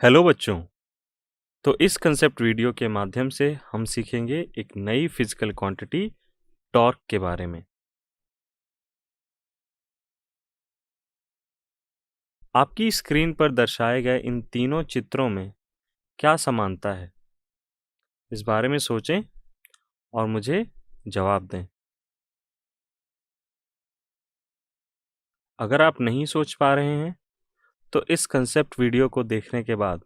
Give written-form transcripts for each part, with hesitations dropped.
Hello बच्चों। तो इस कंसेप्ट वीडियो के माध्यम से हम सीखेंगे एक नई फिजिकल क्वांटिटी टॉर्क के बारे में। आपकी स्क्रीन पर दर्शाए गए इन तीनों चित्रों में क्या समानता है, इस बारे में सोचें और मुझे जवाब दें। अगर आप नहीं सोच पा रहे हैं तो इस कंसेप्ट वीडियो को देखने के बाद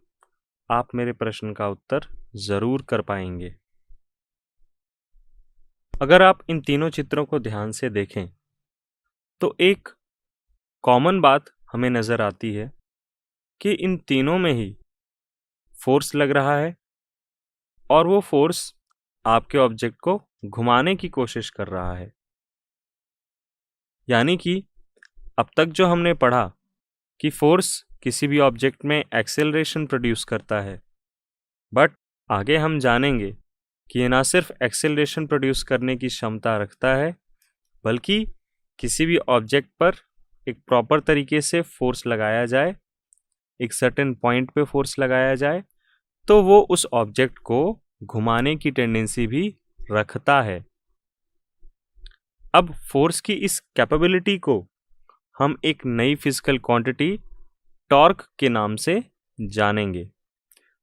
आप मेरे प्रश्न का उत्तर ज़रूर कर पाएंगे। अगर आप इन तीनों चित्रों को ध्यान से देखें तो एक कॉमन बात हमें नज़र आती है कि इन तीनों में ही फोर्स लग रहा है और वो फोर्स आपके ऑब्जेक्ट को घुमाने की कोशिश कर रहा है। यानी कि अब तक जो हमने पढ़ा कि फोर्स किसी भी ऑब्जेक्ट में एक्सेलरेशन प्रोड्यूस करता है, बट आगे हम जानेंगे कि ये ना सिर्फ एक्सेलरेशन प्रोड्यूस करने की क्षमता रखता है, बल्कि किसी भी ऑब्जेक्ट पर एक प्रॉपर तरीके से फोर्स लगाया जाए, एक सर्टेन पॉइंट पे फोर्स लगाया जाए, तो वो उस ऑब्जेक्ट को घुमाने की टेंडेंसी भी रखता है। अब फोर्स की इस कैपेबिलिटी को हम एक नई फिजिकल क्वांटिटी टॉर्क के नाम से जानेंगे।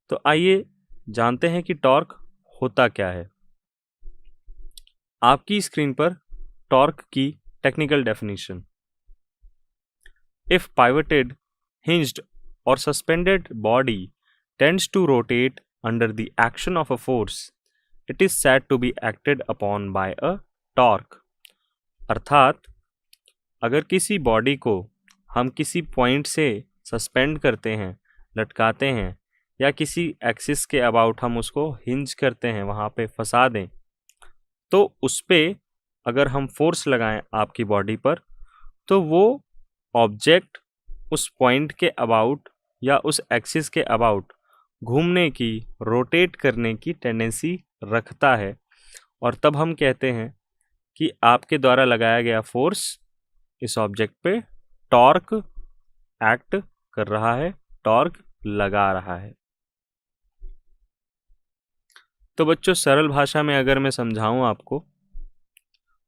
तो आइए जानते हैं कि टॉर्क होता क्या है। आपकी स्क्रीन पर टॉर्क की technical definition: if pivoted, hinged or suspended body tends to rotate under the action of a force, it is said to be acted upon by a torque। अर्थात अगर किसी बॉडी को हम किसी पॉइंट से suspend करते हैं, लटकाते हैं, या किसी एक्सिस के अबाउट हम उसको हिंज करते हैं, वहाँ पे फंसा दें, तो उस पे अगर हम फोर्स लगाएं आपकी बॉडी पर, तो वो ऑब्जेक्ट उस पॉइंट के अबाउट या उस एक्सिस के अबाउट घूमने की, रोटेट करने की टेंडेंसी रखता है। और तब हम कहते हैं कि आपके द्वारा लगाया गया फोर्स इस ऑब्जेक्ट पे टॉर्क एक्ट कर रहा है, टॉर्क लगा रहा है। तो बच्चों, सरल भाषा में अगर मैं समझाऊं आपको,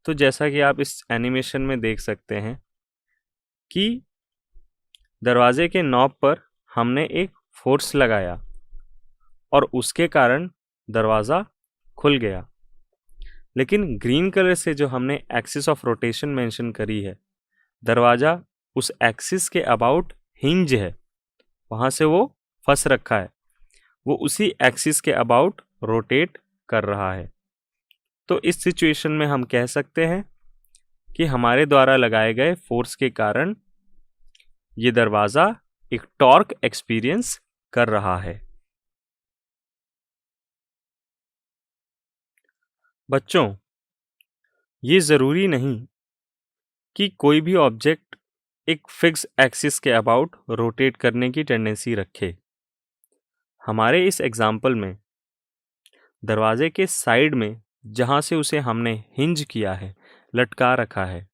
तो जैसा कि आप इस एनिमेशन में देख सकते हैं कि दरवाजे के नॉब पर हमने एक फोर्स लगाया और उसके कारण दरवाज़ा खुल गया। लेकिन ग्रीन कलर से जो हमने एक्सिस ऑफ रोटेशन मेंशन करी है, दरवाज़ा उस एक्सिस के अबाउट हिंज है, वहाँ से वो फंस रखा है, वो उसी एक्सिस के अबाउट रोटेट कर रहा है। तो इस सिचुएशन में हम कह सकते हैं कि हमारे द्वारा लगाए गए फोर्स के कारण ये दरवाज़ा एक टॉर्क एक्सपीरियंस कर रहा है। बच्चों, ये ज़रूरी नहीं कि कोई भी ऑब्जेक्ट एक फिक्स एक्सिस के अबाउट रोटेट करने की टेंडेंसी रखे। हमारे इस एग्जाम्पल में दरवाजे के साइड में जहाँ से उसे हमने हिंज किया है, लटका रखा है,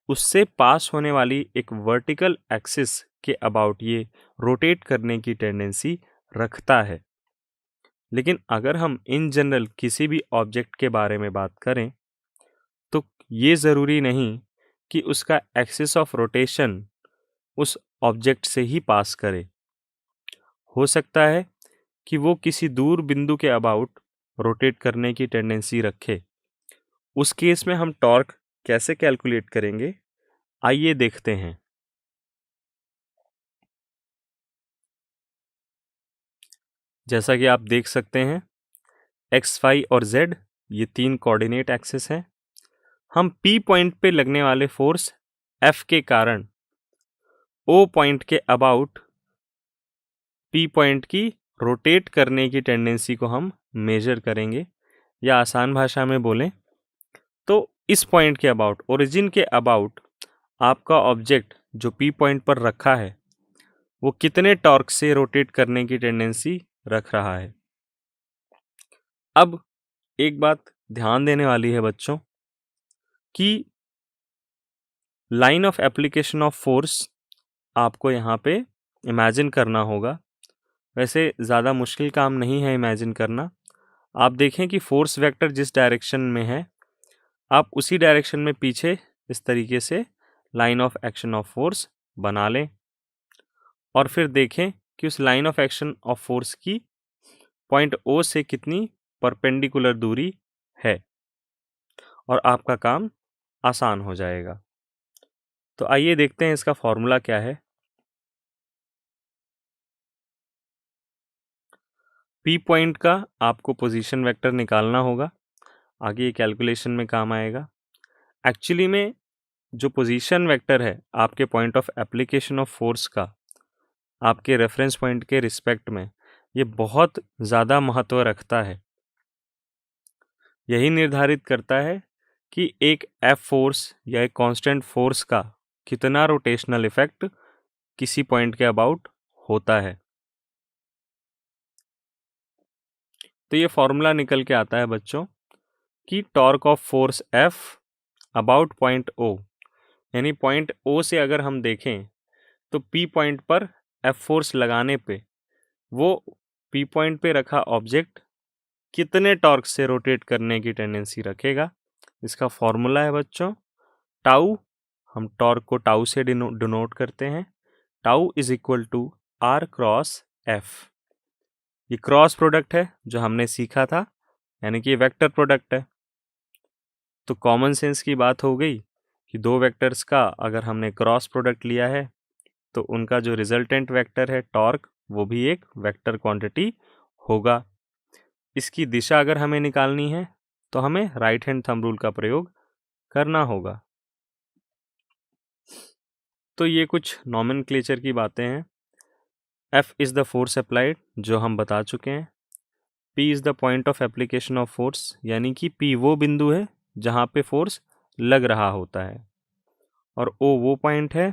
उससे पास होने वाली एक वर्टिकल एक्सिस के अबाउट ये रोटेट करने की टेंडेंसी रखता है। लेकिन अगर हम इन जनरल किसी भी ऑब्जेक्ट के बारे में बात करें, तो ये ज़रूरी नहीं कि उसका एक्सिस ऑफ रोटेशन उस ऑब्जेक्ट से ही पास करे। हो सकता है कि वो किसी दूर बिंदु के अबाउट रोटेट करने की टेंडेंसी रखे। उस केस में हम टॉर्क कैसे कैलकुलेट करेंगे, आइए देखते हैं। जैसा कि आप देख सकते हैं, एक्स, वाई और जेड ये तीन कोऑर्डिनेट एक्सिस हैं। हम पी पॉइंट पे लगने वाले फोर्स एफ के कारण ओ पॉइंट के अबाउट पी पॉइंट की रोटेट करने की टेंडेंसी को हम मेजर करेंगे, या आसान भाषा में बोलें तो इस पॉइंट के अबाउट, ओरिजिन के अबाउट आपका ऑब्जेक्ट जो पी पॉइंट पर रखा है, वो कितने टॉर्क से रोटेट करने की टेंडेंसी रख रहा है। अब एक बात ध्यान देने वाली है बच्चों कि line of application of force आपको यहाँ पे इमेजिन करना होगा। वैसे ज़्यादा मुश्किल काम नहीं है इमेजिन करना। आप देखें कि फोर्स वेक्टर जिस डायरेक्शन में है, आप उसी डायरेक्शन में पीछे इस तरीके से line of action of force बना लें और फिर देखें कि उस line of action of force की पॉइंट ओ से कितनी परपेंडिकुलर दूरी है और आपका काम आसान हो जाएगा। तो आइए देखते हैं इसका फॉर्मूला क्या है। पी पॉइंट का आपको पोजीशन वेक्टर निकालना होगा, आगे ये कैलकुलेशन में काम आएगा। एक्चुअली में जो पोजीशन वेक्टर है आपके point of application of force का आपके रेफरेंस पॉइंट के रिस्पेक्ट में, ये बहुत ज़्यादा महत्व रखता है। यही निर्धारित करता है कि एक एफ फोर्स या एक कांस्टेंट फोर्स का कितना रोटेशनल इफेक्ट किसी पॉइंट के अबाउट होता है। तो ये फॉर्मूला निकल के आता है बच्चों कि torque of force F about point O, यानी पॉइंट ओ से अगर हम देखें तो पी पॉइंट पर एफ फोर्स लगाने पे वो पी पॉइंट पे रखा ऑब्जेक्ट कितने टॉर्क से रोटेट करने की टेंडेंसी रखेगा। इसका फॉर्मूला है बच्चों टाउ, हम टॉर्क को टाउ से डिनोट करते हैं। Tau is equal to R cross F. ये क्रॉस प्रोडक्ट है जो हमने सीखा था, यानी कि ये वेक्टर प्रोडक्ट है। तो कॉमन सेंस की बात हो गई कि दो वेक्टर्स का अगर हमने क्रॉस प्रोडक्ट लिया है तो उनका जो रिजल्टेंट वेक्टर है टॉर्क, वो भी एक वेक्टर क्वांटिटी होगा। इसकी दिशा अगर हमें निकालनी है तो हमें राइट हैंड थंब रूल का प्रयोग करना होगा। तो ये कुछ नॉमेनक्लेचर की बातें हैं। F is the force applied जो हम बता चुके हैं। P is the point of application of force, यानी कि P वो बिंदु है जहाँ पे फोर्स लग रहा होता है, और O वो पॉइंट है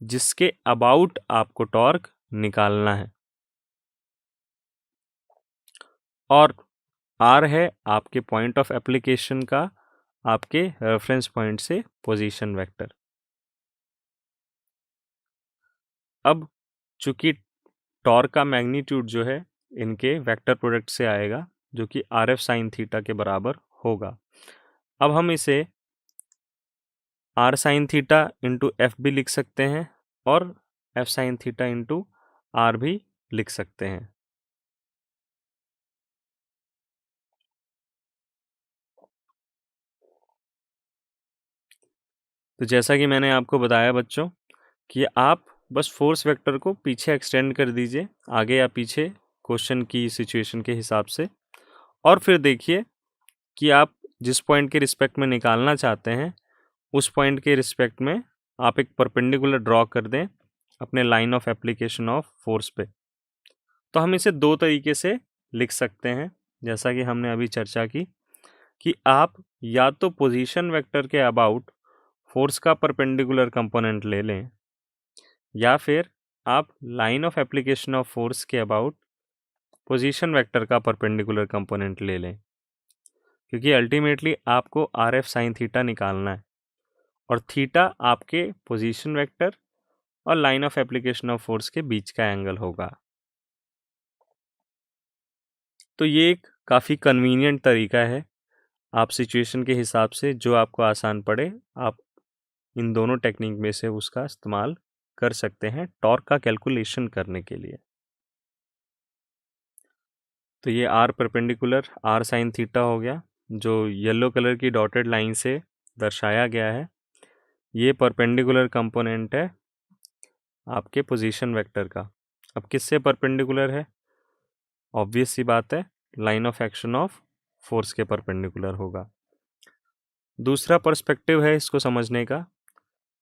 जिसके अबाउट आपको टॉर्क निकालना है, और R है आपके पॉइंट ऑफ एप्लीकेशन का आपके रेफरेंस पॉइंट से पोजीशन वेक्टर। अब चूंकि टॉर्क का मैग्नीट्यूड जो है इनके वेक्टर प्रोडक्ट से आएगा जो कि आर एफ साइन थीटा के बराबर होगा। अब हम इसे R sine theta into F भी लिख सकते हैं और F sine theta into R भी लिख सकते हैं। तो जैसा कि मैंने आपको बताया बच्चों कि आप बस फोर्स वेक्टर को पीछे एक्सटेंड कर दीजिए, आगे या पीछे क्वेश्चन की सिचुएशन के हिसाब से, और फिर देखिए कि आप जिस पॉइंट के रिस्पेक्ट में निकालना चाहते हैं उस पॉइंट के रिस्पेक्ट में आप एक परपेंडिकुलर ड्रॉ कर दें अपने line of application of force पे। तो हम इसे दो तरीके से लिख सकते हैं, जैसा कि हमने अभी चर्चा की कि आप या तो पोजीशन वेक्टर के अबाउट फोर्स का परपेंडिकुलर कंपोनेंट ले लें, या फिर आप line of application of force के अबाउट पोजीशन वेक्टर का परपेंडिकुलर कंपोनेंट ले लें, क्योंकि अल्टीमेटली आपको आर एफ साइन थीटा निकालना है और थीटा आपके पोजीशन वेक्टर और line of application of force के बीच का एंगल होगा। तो ये एक काफ़ी कन्वीनियंट तरीका है, आप सिचुएशन के हिसाब से जो आपको आसान पड़े आप इन दोनों टेक्निक में से उसका इस्तेमाल कर सकते हैं टॉर्क का कैलकुलेशन करने के लिए। तो ये R perpendicular R sine theta हो गया जो येलो कलर की डॉटेड लाइन से दर्शाया गया है। ये परपेंडिकुलर कंपोनेंट है आपके पोजीशन वेक्टर का। अब किससे परपेंडिकुलर है? ऑब्वियस सी बात है, line of action of force के परपेंडिकुलर होगा। दूसरा पर्सपेक्टिव है इसको समझने का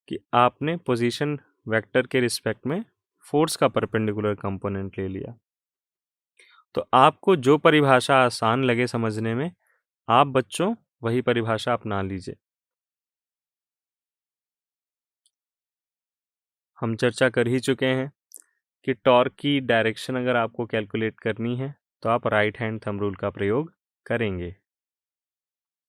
कि आपने पोजीशन वेक्टर के रिस्पेक्ट में फोर्स का परपेंडिकुलर कंपोनेंट ले लिया, तो आपको जो परिभाषा आसान लगे समझने में आप बच्चों वही परिभाषा अपना लीजिए। हम चर्चा कर ही चुके हैं कि टॉर्क की डायरेक्शन अगर आपको कैलकुलेट करनी है तो आप राइट हैंड थंब रूल का प्रयोग करेंगे।